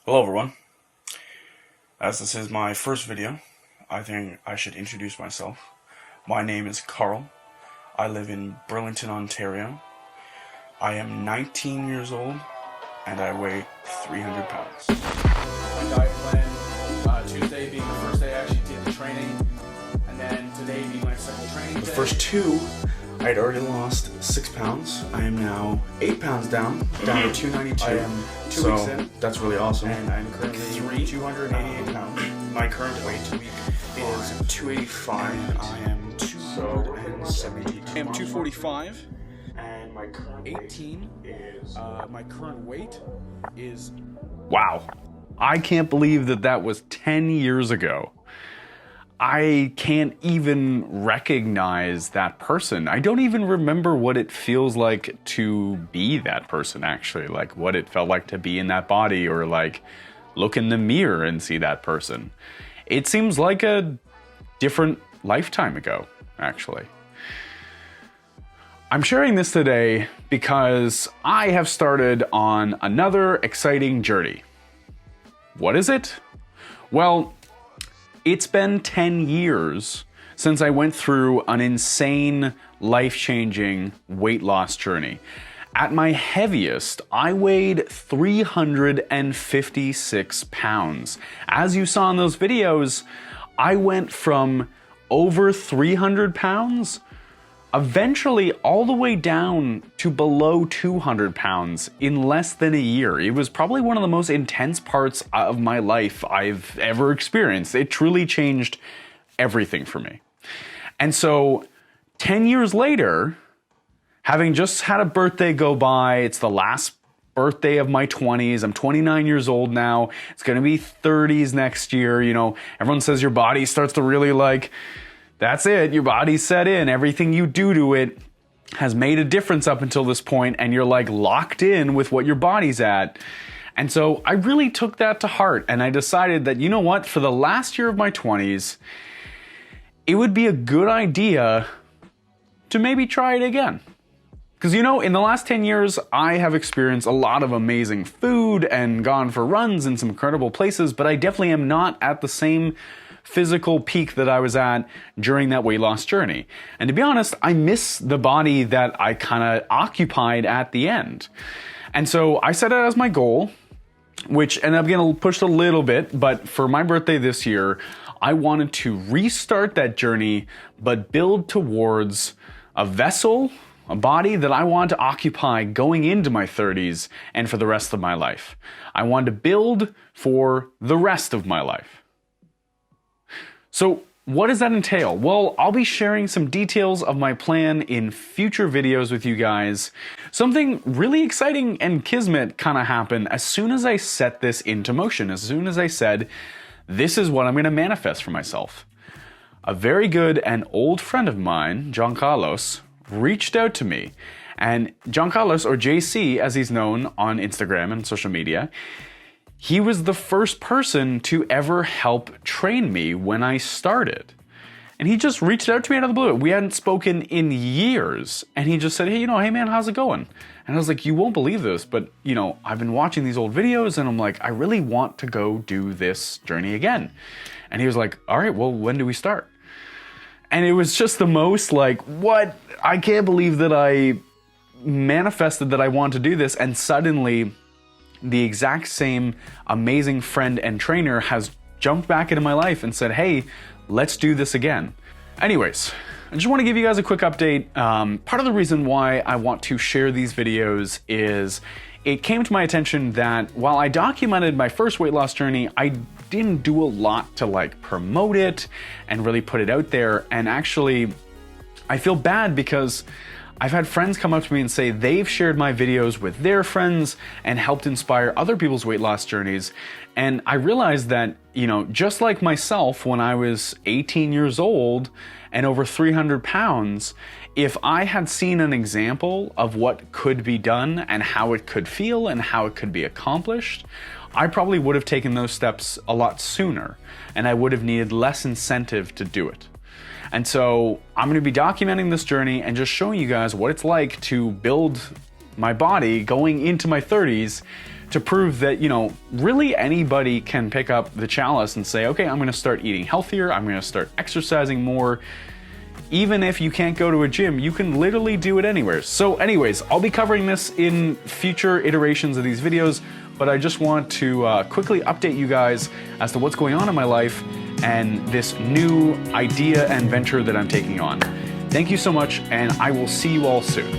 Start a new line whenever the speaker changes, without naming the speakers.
Hello everyone. As this is my first video, I think I should introduce myself. My name is Carl. I live in Burlington, Ontario. I am 19 years old and I weigh 300 pounds. My diet plan, Tuesday being the first day I actually did the training, and then today being my second training day. The first two, I had already lost 6 pounds. I am now 8 pounds down to 292. I am 2 weeks in. That's really awesome. And I'm currently 288 pounds. My current weight is 285. And I am 272. I am 245. And my current 18 is my current weight is.
Wow. I can't believe that was 10 years ago. I can't even recognize that person. I don't even remember what it feels like to be that person, actually. Like what it felt like to be in that body, or like look in the mirror and see that person. It seems like a different lifetime ago, actually. I'm sharing this today because I have started on another exciting journey. What is it? Well, it's been 10 years since I went through an insane, life-changing weight loss journey. At my heaviest, I weighed 356 pounds. As you saw in those videos, I went from over 300 pounds eventually all the way down to below 200 pounds in less than a year. It was probably one of the most intense parts of my life I've ever experienced. It truly changed everything for me. And so 10 years later, having just had a birthday go by, it's the last birthday of my 20s. I'm 29 years old now. It's gonna be 30s next year. You know, everyone says your body starts to really that's it, your body's set in. Everything you do to it has made a difference up until this point, and you're like locked in with what your body's at. And so I really took that to heart, and I decided that, you know what, for the last year of my 20s, it would be a good idea to maybe try it again. Because, you know, in the last 10 years, I have experienced a lot of amazing food and gone for runs in some incredible places, but I definitely am not at the same physical peak that I was at during that weight loss journey. And to be honest, I miss the body that I kind of occupied at the end. And so I set it as my goal, which ended up getting pushed a little bit, but for my birthday this year, I wanted to restart that journey, but build towards a vessel, a body that I want to occupy going into my 30s and for the rest of my life. I wanted to build for the rest of my life. So what does that entail? Well, I'll be sharing some details of my plan in future videos with you guys. Something really exciting and kismet kind of happened as soon as I set this into motion, as soon as I said, this is what I'm going to manifest for myself. A very good and old friend of mine, John Carlos, reached out to me. And John Carlos, or JC as he's known on Instagram and social media, he was the first person to ever help train me when I started. And he just reached out to me out of the blue. We hadn't spoken in years. And he just said, hey, hey man, how's it going? And I was like, you won't believe this, but I've been watching these old videos and I'm like, I really want to go do this journey again. And he was like, all right, well, when do we start? And it was just the most what? I can't believe that I manifested that I want to do this, and suddenly the exact same amazing friend and trainer has jumped back into my life and said, hey, let's do this again. Anyways, I just want to give you guys a quick update. Part of the reason why I want to share these videos is it came to my attention that while I documented my first weight loss journey, I didn't do a lot to promote it and really put it out there. And actually, I feel bad because I've had friends come up to me and say they've shared my videos with their friends and helped inspire other people's weight loss journeys. And I realized that, just like myself when I was 18 years old and over 300 pounds, if I had seen an example of what could be done and how it could feel and how it could be accomplished, I probably would have taken those steps a lot sooner, and I would have needed less incentive to do it. And so I'm going to be documenting this journey and just showing you guys what it's like to build my body going into my 30s to prove that, you know, really anybody can pick up the chalice and say, okay, I'm gonna start eating healthier, I'm gonna start exercising more. Even if you can't go to a gym, you can literally do it anywhere. So anyways, I'll be covering this in future iterations of these videos, but I just want to quickly update you guys as to what's going on in my life and this new idea and venture that I'm taking on. Thank you so much, and I will see you all soon.